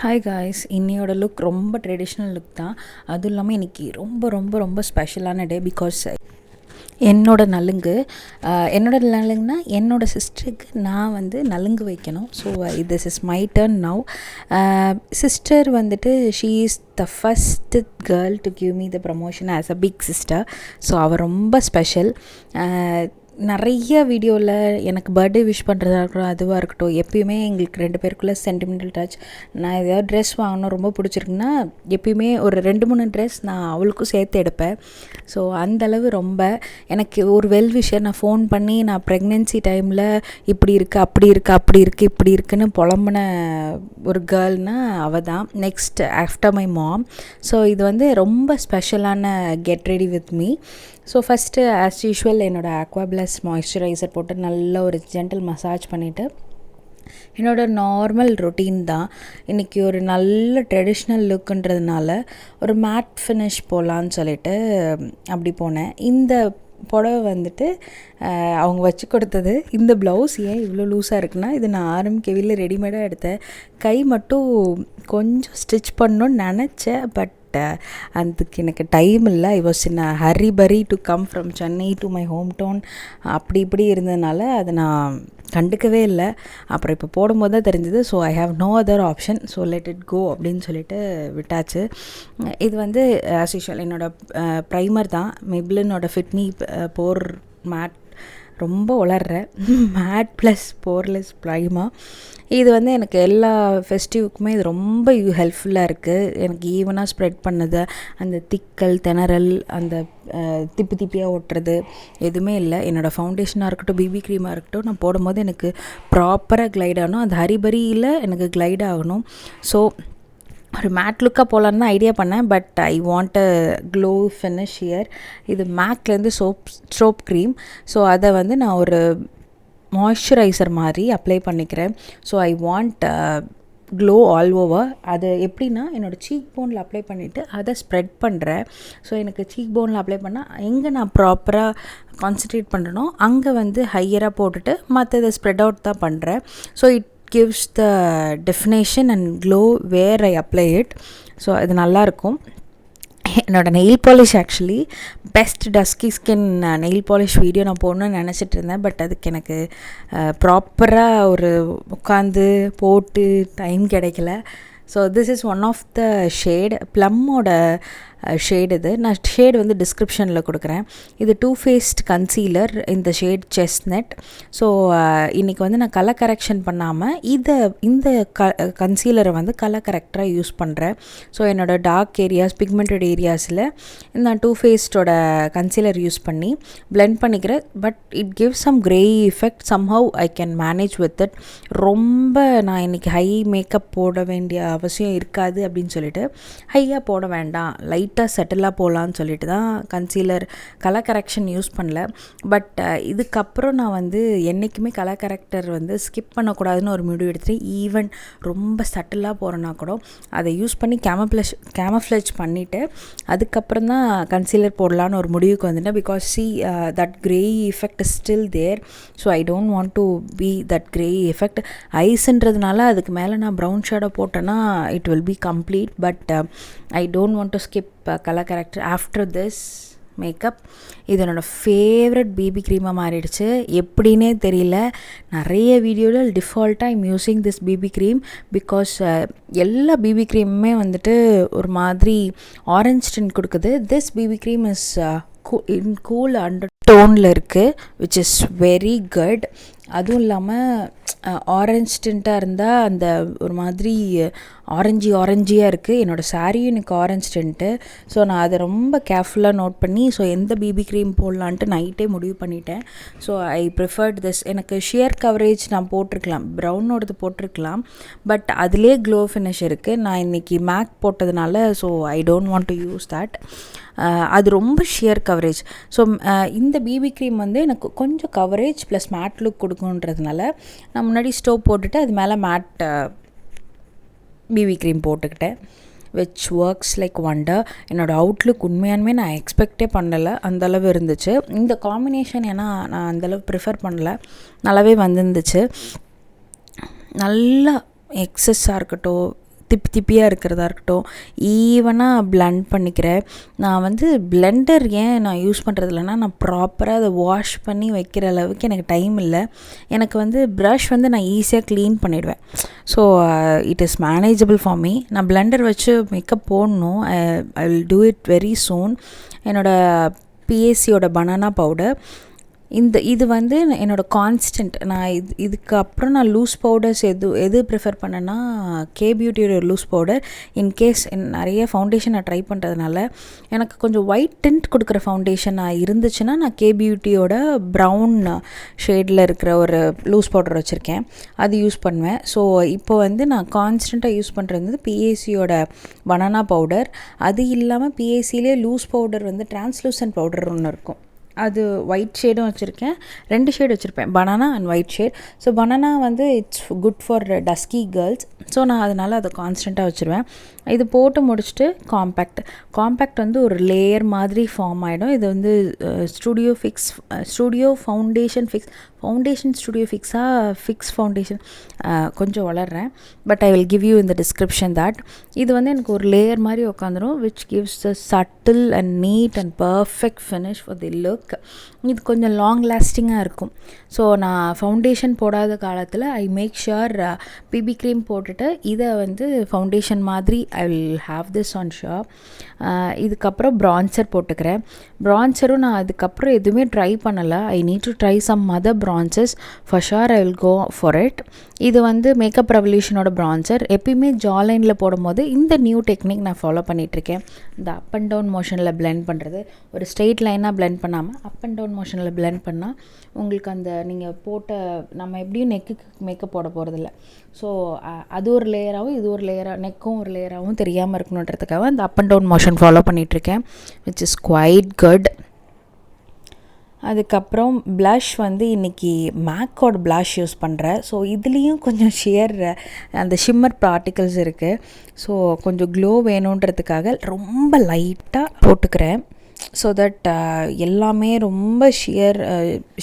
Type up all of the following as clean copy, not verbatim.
Hi guys, இன்னையோட look ரொம்ப traditional look தான். அதுவும் இல்லாமல் இன்றைக்கி ரொம்ப ரொம்ப ரொம்ப ஸ்பெஷலான டே. பிகாஸ் என்னோடய நலுங்குனா என்னோடய சிஸ்டருக்கு நான் வந்து நலுங்கு வைக்கணும். So this is my turn now. Sister வந்துட்டு she is the first girl to give me the promotion as a big sister. So அவள் ரொம்ப ஸ்பெஷல். நிறைய வீடியோவில் எனக்கு பர்த்டே விஷ் பண்ணுறதா இருக்கட்டும், அதுவாக இருக்கட்டும், எப்பயுமே எங்களுக்கு 2 பேருக்குள்ளே சென்டிமெண்டல் டச். நான் ஏதாவது ட்ரெஸ் வாங்கணும் ரொம்ப பிடிச்சிருக்குன்னா எப்பயுமே ஒரு 2-3 ட்ரெஸ் நான் அவளுக்கும் சேர்த்து எடுப்பேன். ஸோ அந்தளவு ரொம்ப எனக்கு ஒரு விஷயம். நான் ஃபோன் பண்ணி நான் ப்ரெக்னென்சி டைமில் இப்படி இருக்குது, அப்படி இருக்குது, அப்படி இருக்குது, இப்படி இருக்குன்னு புலம்புன ஒரு கேர்ள்னால் அவள் தான். Next after my mom. So இது வந்து ரொம்ப ஸ்பெஷலான get ready with me. So first as usual என்னோடய அக்வா பிளஸ் மாய்ஸ்சரைசர் போட்டு நல்ல ஒரு ஜென்டில் மசாஜ் பண்ணிவிட்டு என்னோடய நார்மல் ரொட்டீன் தான். இன்றைக்கி ஒரு நல்ல ட்ரெடிஷ்னல் லுக்குன்றதுனால ஒரு மேட் ஃபினிஷ் போகலான்னு சொல்லிட்டு அப்படி போனேன். இந்த புடவை வந்துட்டு அவங்க வச்சு கொடுத்தது. இந்த ப்ளவுஸ் ஏன் இவ்வளோ லூஸாக இருக்குன்னா, இது நான் ஆர்எம்கேவியில் ரெடிமேடாக எடுத்தேன். கை மட்டும் கொஞ்சம் ஸ்டிச் பண்ணணுன்னு நினச்சேன், பட் அதுக்கு எனக்கு டைம் இல்லை. ஐ வாஸ் இன் ஹரி பரி to come from Chennai to my home town. அப்படி இப்படி இருந்ததுனால அதை நான் கண்டுக்கவே இல்லை. அப்புறம் இப்போ போடும்போது தான் தெரிஞ்சது. So I have no other option. So let it go அப்படின்னு சொல்லிட்டு விட்டாச்சு. இது வந்து ஆஸ் யூஷுவல் என்னோடய ப்ரைமர் தான். மெப்ளினோட ஃபிட்மி போர் மேட். ரொம்ப வளர்றேன். Matte plus poreless primer. இது வந்து எனக்கு எல்லா ஃபெஸ்டிவ்க்குமே இது ரொம்ப ஹெல்ப்ஃபுல்லாக இருக்குது. எனக்கு ஈவனாக ஸ்ப்ரெட் பண்ணது, அந்த திக்கல் திணறல், அந்த திப்பியாக ஒட்டுறது எதுவுமே இல்லை. என்னோடய ஃபவுண்டேஷனாக இருக்கட்டும், பிபி க்ரீமாக இருக்கட்டும், நான் போடும்போது எனக்கு ப்ராப்பராக க்ளைட் ஆகணும். அந்த ஹரிபரியில் எனக்கு க்ளைட் ஆகணும். ஸோ ஒரு மேட் லுக்காக போகலான்னு தான் ஐடியா பண்ணேன். But I want a glow finish here. இது மேக்லேருந்து சோப் க்ரீம். ஸோ அதை வந்து நான் ஒரு மாய்ஸ்சரைசர் மாதிரி அப்ளை பண்ணிக்கிறேன். So I want glow all over. அது எப்படின்னா என்னோடய சீக் போனில் அப்ளை பண்ணிவிட்டு அதை ஸ்ப்ரெட் பண்ணுறேன். ஸோ எனக்கு சீக் போனில் அப்ளை பண்ணால் எங்கே நான் ப்ராப்பராக கான்சன்ட்ரேட் பண்ணுறனோ அங்கே வந்து ஹையராக போட்டுட்டு மற்றதை ஸ்ப்ரெட் அவுட் தான் பண்ணுறேன். So it gives the definition and glow where I apply it. So இது நல்லாயிருக்கும். என்னோடய nail polish actually best dusky skin nail polish video நான் போடணுன்னு நினச்சிட்டு இருந்தேன். பட் அதுக்கு எனக்கு ப்ராப்பராக ஒரு உட்காந்து போட்டு டைம் கிடைக்கல. So this is one of the shade, ப்ளம்மோட ஷேட். இது நான் ஷேட் வந்து டிஸ்கிரிப்ஷனில் கொடுக்குறேன். இது டூ ஃபேஸ்ட் கன்சீலர், இந்த ஷேட் செஸ்ட்நட். ஸோ இன்றைக்கி வந்து நான் கலர் கரெக்ஷன் பண்ணாமல் இந்த கன்சீலரை வந்து கலர் கரெக்டராக யூஸ் பண்ணுறேன். ஸோ என்னோடய டார்க் ஏரியாஸ், பிக்மெண்டட் ஏரியாஸில் நான் டூ ஃபேஸ்டோட கன்சீலர் யூஸ் பண்ணி பிளெண்ட் பண்ணிக்கிறேன். But it gives some grey effect. Somehow I can manage with it. ரொம்ப நான் இன்றைக்கி ஹை மேக்கப் போட வேண்டிய அவசியம் இருக்காது அப்படின்னு சொல்லிட்டு ஹையாக போட வேண்டாம், லைட்டாக செட்டிலாக போகலான்னு சொல்லிட்டு தான் கன்சீலர் கலர் கரெக்ஷன் யூஸ் பண்ணல. பட் இதுக்கப்புறம் நான் வந்து என்றைக்குமே கலர் கரெக்டர் வந்து ஸ்கிப் பண்ணக்கூடாதுன்னு ஒரு முடிவு எடுத்துகிட்டு, ஈவன் ரொம்ப சட்டிலாக போகிறேன்னா கூட அதை யூஸ் பண்ணி கேமஃப்ளேஜ் பண்ணிவிட்டு அதுக்கப்புறம் தான் கன்சீலர் போடலான்னு ஒரு முடிவுக்கு வந்துட்டேன். Because that grey effect is still there. So I don't want to be that grey effect. ஐஸ்ன்றதுனால அதுக்கு மேலே நான் ப்ரௌன் ஷேடோ போட்டேன்னா it will be complete. But I don't want to skip colour corrector after this makeup. இது என்னோடய favourite BP க்ரீமாக மாறிடுச்சு. எப்படின்னே தெரியல. நிறைய வீடியோவில் டிஃபால்ட்டாக I'm using this BB cream. Because எல்லா பிபி க்ரீமுமே வந்துட்டு ஒரு மாதிரி ஆரஞ்ச் டின் கொடுக்குது. This BB cream is in cool under டோனில் இருக்குது, விச் இஸ் வெரி குட். அதுவும் இல்லாமல் ஆரஞ்ச் டின்ட்டாக இருந்தால் அந்த ஒரு மாதிரி ஆரஞ்சியாக இருக்குது. என்னோடய சாரியும் எனக்கு ஆரஞ்ச் டின்ட்டு. ஸோ நான் அதை ரொம்ப கேர்ஃபுல்லாக நோட் பண்ணி ஸோ எந்த பிபி க்ரீம் போடலான்ட்டு நைட்டே முடிவு பண்ணிட்டேன். So I preferred this. எனக்கு ஷியர் கவரேஜ் நான் போட்டிருக்கலாம், ப்ரௌனோடது போட்டிருக்கலாம். பட் அதிலே க்ளோ ஃபினிஷ் இருக்குது. நான் இன்றைக்கி மேக் போட்டதுனால so I don't want to use that. அது ரொம்ப ஷியர் கவரேஜ். ஸோ இந்த பிபி க்ரீம் வந்து எனக்கு கொஞ்சம் கவரேஜ் ப்ளஸ் மேட் லுக் கொடுக்குன்றதுனால நான் முன்னாடி ஸ்டோவ் போட்டுட்டு அது மேலே மேட் பிபி க்ரீம் போட்டுக்கிட்டேன். Which works like wonder. என்னோடய அவுட்லுக் உண்மையானுமே நான் எக்ஸ்பெக்டே பண்ணலை, அந்தளவு இருந்துச்சு. இந்த காம்பினேஷன் ஏன்னா நான் அந்தளவு ப்ரிஃபர் பண்ணலை, நல்லாவே வந்துருந்துச்சு. நல்லா எக்ஸஸாக இருக்கட்டும், திப்பியாக இருக்கிறதா இருக்கட்டும் ஈவனாக பிளெண்ட் பண்ணிக்கிறேன். நான் வந்து பிளெண்டர் ஏன் நான் யூஸ் பண்ணுறது இல்லைன்னா, நான் ப்ராப்பராக அதை வாஷ் பண்ணி வைக்கிற அளவுக்கு எனக்கு டைம் இல்லை. எனக்கு வந்து ப்ரஷ் வந்து நான் ஈஸியாக க்ளீன் பண்ணிவிடுவேன். So it is manageable for me. நான் பிளெண்டர் வச்சு மேக்கப் போடணும். I will do it very soon. என்னோடய பிஎஸ்சியோட பனானா பவுடர் இது வந்து என்னோடய கான்ஸ்டன்ட். நான் இதுக்கப்புறம் நான் லூஸ் பவுடர்ஸ் எது ப்ரிஃபர் பண்ணேன்னா K-Beautyயோட லூஸ் பவுடர். இன்கேஸ் நிறைய ஃபவுண்டேஷன் நான் ட்ரை பண்ணுறதுனால எனக்கு கொஞ்சம் ஒயிட் டிண்ட் கொடுக்குற ஃபவுண்டேஷன் இருந்துச்சுன்னா நான் K-Beautyயோட ப்ரௌன் ஷேடில் இருக்கிற ஒரு லூஸ் பவுடர் வச்சுருக்கேன், அது யூஸ் பண்ணுவேன். ஸோ இப்போ வந்து நான் கான்ஸ்டண்ட்டாக யூஸ் பண்ணுறது வந்து பிஏசியோட பனானா பவுடர். அது இல்லாமல் பிஏசிலே லூஸ் பவுடர் வந்து டிரான்ஸ்லூசன்ட் பவுடர் ஒன்று இருக்கும், அது ஒயிட் ஷேடும் வச்சுருக்கேன். 2 ஷேட் வச்சுருப்பேன், banana and white shade. So banana வந்து it's good for dusky girls. So நான் அதனால் அதை கான்ஸ்டண்ட்டாக வச்சுருவேன். இது போட்டு முடிச்சுட்டு காம்பேக்ட் வந்து ஒரு லேயர் மாதிரி ஃபார்ம் ஆகிடும். இது வந்து studio foundation studio fix foundation கொஞ்சம் வளர்றேன். But I will give you இந்த டிஸ்கிரிப்ஷன் தட். இது வந்து எனக்கு ஒரு லேயர் மாதிரி உட்காந்துரும், which gives the subtle and neat and perfect finish for the look. இது கொஞ்சம் லாங் லாஸ்டிங்காக இருக்கும். ஸோ நான் ஃபவுண்டேஷன் போடாத காலத்தில் I make sure BB cream போட்டுட்டு இதை வந்து ஃபவுண்டேஷன் மாதிரி I will have this on shop. இதுக்கப்புறம் ப்ரான்சர் போட்டுக்கிறேன். ப்ரான்சரும் நான் அதுக்கப்புறம் எதுவுமே ட்ரை பண்ணலை. I need to try some other bronzers. For sure I will go for it. இது வந்து மேக்கப் ரெவல்யூஷனோட ப்ரான்சர். எப்பயுமே ஜாலைனில் போடும்போது இந்த நியூ டெக்னிக் நான் ஃபாலோ பண்ணிகிட்ருக்கேன். இந்த அப் அண்ட் டவுன் மோஷனில் பிளெண்ட் பண்ணுறது, ஒரு ஸ்ட்ரெயிட் லைனாக பிளெண்ட் பண்ணாமல் அப் அண்ட் டவுன் மோஷனில் பிளெண்ட் பண்ணால் உங்களுக்கு அந்த நீங்கள் போட்ட நம்ம எப்படியும் நெக்குக்கு மேக்கப் போட போகிறதில்ல. ஸோ அது ஒரு லேயராகவும் இது ஒரு லேயராக, நெக்கும் ஒரு லேயராகவும் தெரியாமல் இருக்கணுன்றதுக்காக அந்த up and down motion follow பண்ணிகிட்ருக்கேன், விச் இஸ் குவைட் குட். அதுக்கப்புறம் ப்ளஷ் வந்து இன்றைக்கி மேக்கோட ப்ளஷ் யூஸ் பண்ணுறேன். ஸோ இதுலேயும் கொஞ்சம் அந்த ஷிம்மர் பார்ட்டிகல்ஸ் இருக்குது. ஸோ கொஞ்சம் க்ளோ வேணுன்றதுக்காக ரொம்ப லைட்டாக போட்டுக்கிறேன். ஸோ தட் எல்லாமே ரொம்ப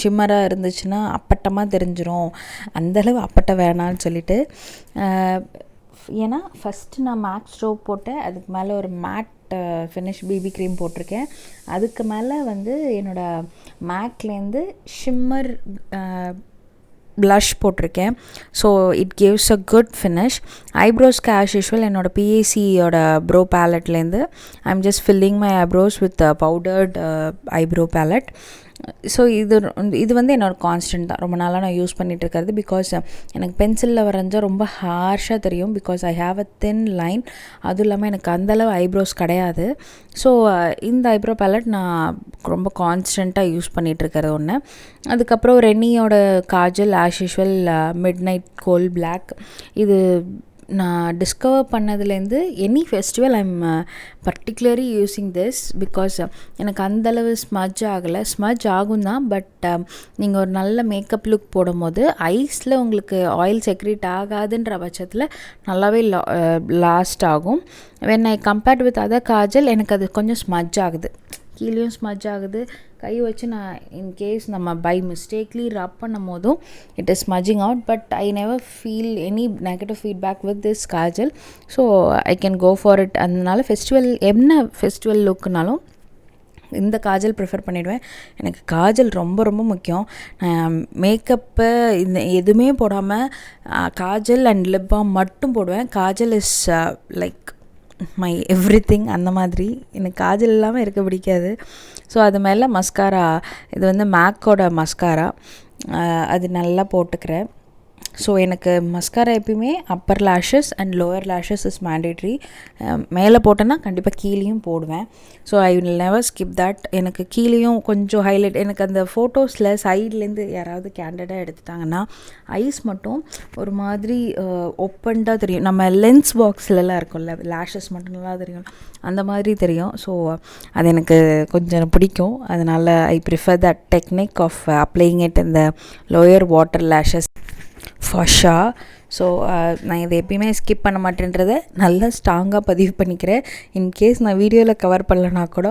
ஷிம்மராக இருந்துச்சுன்னா அப்பட்டமாக தெரிஞ்சிடும், அந்தளவு அப்பட்ட வேணான்னு சொல்லிட்டு. ஏன்னா ஃபஸ்ட்டு நான் மேக் ஸ்ட்ரோக் போட்டேன், அதுக்கு மேலே ஒரு மேட் ஃபினிஷ் பிபி க்ரீம் போட்டிருக்கேன். அதுக்கு மேலே வந்து என்னோடய மேக்லேருந்து ஷிம்மர் ப்ளஷ் போட்டிருக்கேன். So it gives a good finish. ஐப்ரோஸ்க்கு ஆஸ் யூஷுவல் என்னோடய பிஏசியோட ப்ரோ பேலட்லேருந்து I am just filling my eyebrows with powdered eyebrow palette. So இது வந்து என்னோடய கான்ஸ்டன்ட் தான், ரொம்ப நாளாக நான் யூஸ் பண்ணிகிட்ருக்கிறது. பிகாஸ் எனக்கு பென்சிலில் வரைஞ்சால் ரொம்ப ஹார்ஷாக தெரியும், because I have a thin line. அதுவும் இல்லாமல் எனக்கு அந்தளவு ஐப்ரோஸ் கிடையாது. ஸோ இந்த ஐப்ரோ பேலட் நான் ரொம்ப கான்ஸ்டண்ட்டாக யூஸ் பண்ணிகிட்ருக்கிறது ஒன்று. அதுக்கப்புறம் ரெனியோட kajal as usual midnight kohl black. இது நான் டிஸ்கவர் பண்ணதுலேருந்து any festival I am particularly using this. Because எனக்கு அந்தளவு ஸ்மஜ் ஆகலை, ஸ்மஜ் ஆகும் தான். பட் நீங்கள் ஒரு நல்ல மேக்கப் லுக் போடும்போது ஐஸில் உங்களுக்கு ஆயில் செக்ரேட் ஆகாதுன்ற பட்சத்தில் நல்லாவே லாஸ்ட் ஆகும். When I compared with other Kajal எனக்கு அது கொஞ்சம் ஸ்மஜ் ஆகுது, கீழேயும் ஸ்மஜ் ஆகுது. கை வச்சு நான் இன்கேஸ் நம்ம பை மிஸ்டேக்லி ரப் பண்ணும் போதும் it is smudging out. But I never feel any negative feedback with this kajal. So I can go for it. அதனால என்ன ஃபெஸ்டிவல் லுக்குனாலும் இந்த காஜல் ப்ரிஃபர் பண்ணிவிடுவேன். எனக்கு காஜல் ரொம்ப ரொம்ப முக்கியம். மேக்கப்பு இந்த எதுவுமே போடாமல் காஜல் அண்ட் லிப் பாம் மட்டும் போடுவேன். Kajal is like my everything. அந்த மாதிரி எனக்கு காஜல் இல்லாமல் இருக்க பிடிக்காது. ஸோ அது மேலே மஸ்காரா, இது வந்து மேக்கோட மஸ்காரா, அது நல்லா போட்டுக்கிறேன். ஸோ எனக்கு மஸ்காரா எப்பயுமே Appar lashes and lower lashes is mandatory. மேலே போட்டேன்னா கண்டிப்பாக கீழேயும் போடுவேன். So I will never skip that. எனக்கு கீழேயும் கொஞ்சம் ஹைலைட், எனக்கு அந்த ஃபோட்டோஸில் சைட்லேருந்து யாராவது கேண்டடாக எடுத்துட்டாங்கன்னா ஐஸ் மட்டும் ஒரு மாதிரி ஓப்பன்டாக தெரியும். நம்ம லென்ஸ் பாக்ஸ்லலாம் இருக்கும்ல, லேஷஸ் மட்டும் நல்லா தெரியும், அந்த மாதிரி தெரியும். ஸோ அது எனக்கு கொஞ்சம் பிடிக்கும். அதனால் I prefer that technique of applying it in the lower water lashes for sure. So நான் இதை எப்பயுமே ஸ்கிப் பண்ண மாட்டேன்றதை நல்லா ஸ்ட்ராங்காக பதிவு பண்ணிக்கிறேன். இன்கேஸ் நான் வீடியோவில் கவர் பண்ணலனா கூட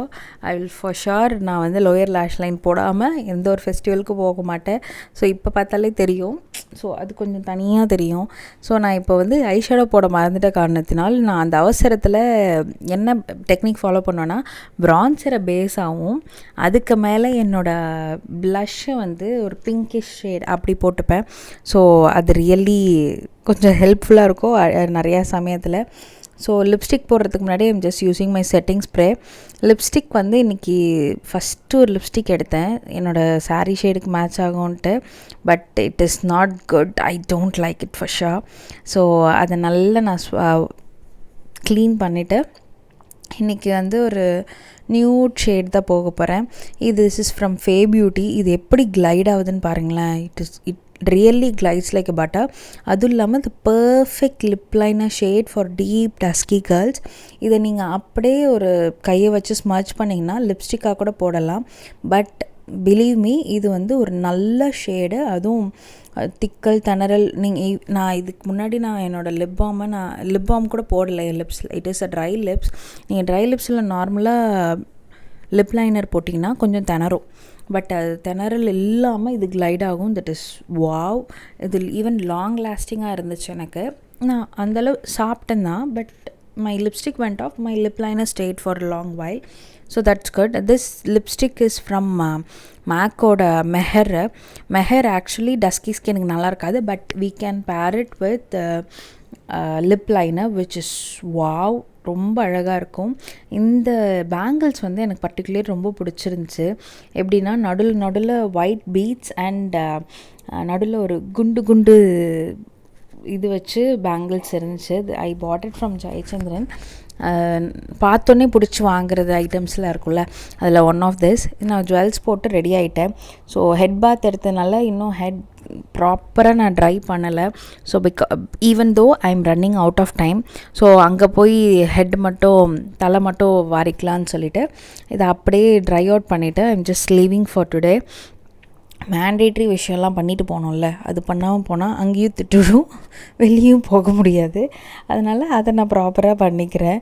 ஐ வில் ஃபார் ஷுர் நான் வந்து லோயர் லேஷ் லைன் போடாமல் எந்த ஒரு ஃபெஸ்டிவலுக்கும் போக மாட்டேன். ஸோ இப்போ பார்த்தாலே தெரியும். ஸோ அது கொஞ்சம் தனியாக தெரியும். ஸோ நான் இப்போ வந்து ஐஷேடோ போட மறந்துட்ட காரணத்தினால் நான் அந்த அவசரத்தில் என்ன டெக்னிக் ஃபாலோ பண்ணோன்னா ப்ரான்சரை பேஸாகவும் அதுக்கு மேலே என்னோடய ப்ளஷ்ஷை வந்து ஒரு பிங்கிஷ் ஷேட் அப்படி போட்டுப்பேன். ஸோ அது ரியலி கொஞ்சம் ஹெல்ப்ஃபுல்லாக இருக்கும் நிறையா சமயத்தில். ஸோ லிப்ஸ்டிக் போடுறதுக்கு முன்னாடி I'm just using my setting spray. Lipstick வந்து இன்றைக்கி ஃபஸ்ட்டு ஒரு லிப்ஸ்டிக் எடுத்தேன் என்னோடய சாரீ ஷேடுக்கு மேட்ச் ஆகும்ன்ட்டு. But it is not good. I don't like it for sure. So அதை நல்லா நான் க்ளீன் பண்ணிவிட்டு இன்றைக்கி வந்து ஒரு நியூட் ஷேட் தான் போக போகிறேன். திஸ் இஸ் ஃப்ரம் ஃபே பியூட்டி. இது எப்படி க்ளைட் ஆகுதுன்னு பாருங்களேன். It really glides like a butter. அதுவும் இல்லாமல் the perfect lip liner shade for deep dusky girls. இதை நீங்கள் அப்படியே ஒரு கையை வச்சு ஸ்மர்ச் பண்ணிங்கன்னா லிப்ஸ்டிக்காக கூட போடலாம். பட் பிலீவ் மீ, இது வந்து ஒரு நல்ல ஷேடு. அதுவும் திக்கல் திணறல். நான் இதுக்கு முன்னாடி நான் என்னோடய லிப் பாம் கூட போடலை என் லிப்ஸில். It is a dry lips. நீங்கள் ட்ரை லிப்ஸில் நார்மலாக லிப் லைனர் போட்டிங்கன்னா கொஞ்சம் திணறும். பட் அது திணறல் இல்லாமல் இது க்ளைட் ஆகும். That is wow. இது ஈவன் லாங் லாஸ்டிங்காக இருந்துச்சு எனக்கு. நான் அந்தளவு சாப்பிட்டேன் தான். But my lipstick went off. My lip liner stayed for a long while. So that's good. This lipstick is from மேக்கோட மெஹர். ஆக்சுவலி டஸ்கி ஸ்கின்னுக்கு நல்லா இருக்காது. But we can pair it with lip liner which is wow. ரொம்ப அழகாக இருக்கும். இந்த bangles வந்து எனக்கு பர்டிகுலர் ரொம்ப பிடிச்சிருந்துச்சு. எப்படின்னா நடுவில் ஒயிட் பீட்ஸ் அண்ட் நடுவில் ஒரு குண்டு இது வச்சு பேங்கிள்ஸ் இருந்துச்சு. ஐ பாட் இட் ஃப்ரம் ஜெயச்சந்திரன். பார்த்தோன்னே பிடிச்சி வாங்குறது ஐட்டம்ஸ்லாம் இருக்குல்ல, அதில் ஒன் ஆஃப் திஸ். நான் ஜுவல்ஸ் போட்டு ரெடி ஆகிட்டேன். ஸோ ஹெட் பாத் எடுத்ததுனால இன்னும் ஹெட் ப்ராப்பராக நான் ட்ரை பண்ணலை. So even though I am running out of time. So அங்கே போய் தலை மட்டும் வாரிக்கலான்னு சொல்லிவிட்டு இதை அப்படியே ட்ரை அவுட் பண்ணிவிட்டு ஐ am just leaving for today. Mandatory விஷயம்லாம் பண்ணிட்டு போனோம்ல, அது பண்ணாமல் போனால் அங்கேயும் திட்டுடும், வெளியும் போக முடியாது. அதனால் அதை நான் ப்ராப்பராக பண்ணிக்கிறேன்.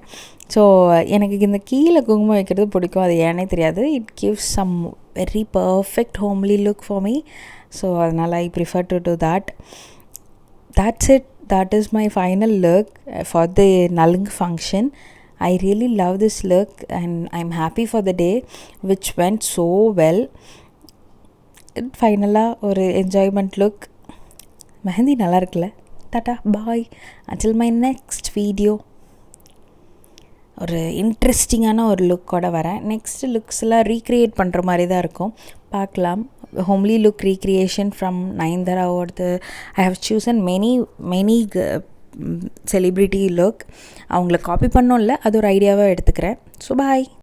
ஸோ எனக்கு இந்த கீழே குங்குமம் வைக்கிறது பிடிக்கும். அது ஏன்னே தெரியாது. It gives some very perfect homely look for me. So அதனால் I prefer to do that. That's it. That is my final look for the Nalung function. I really love this look and I'm happy for the day which went so well. ஃபைனலாக ஒரு enjoyment look. Mehndi நல்லா இருக்குல்ல. Tata bye until my next video. ஒரு இன்ட்ரெஸ்டிங்கான ஒரு லுக்கோடு வரேன். Next லுக்ஸ்லாம் recreate பண்ணுற மாதிரி தான் இருக்கும். பார்க்கலாம். ஹோம்லி லுக் ரீக்ரியேஷன் ஃப்ரம் நயன்தாராவோடது. I have chosen many celebrity look. அவங்கள காப்பி பண்ணோம்ல, அது ஒரு ஐடியாவாக எடுத்துக்கிறேன். ஸோ பாய்.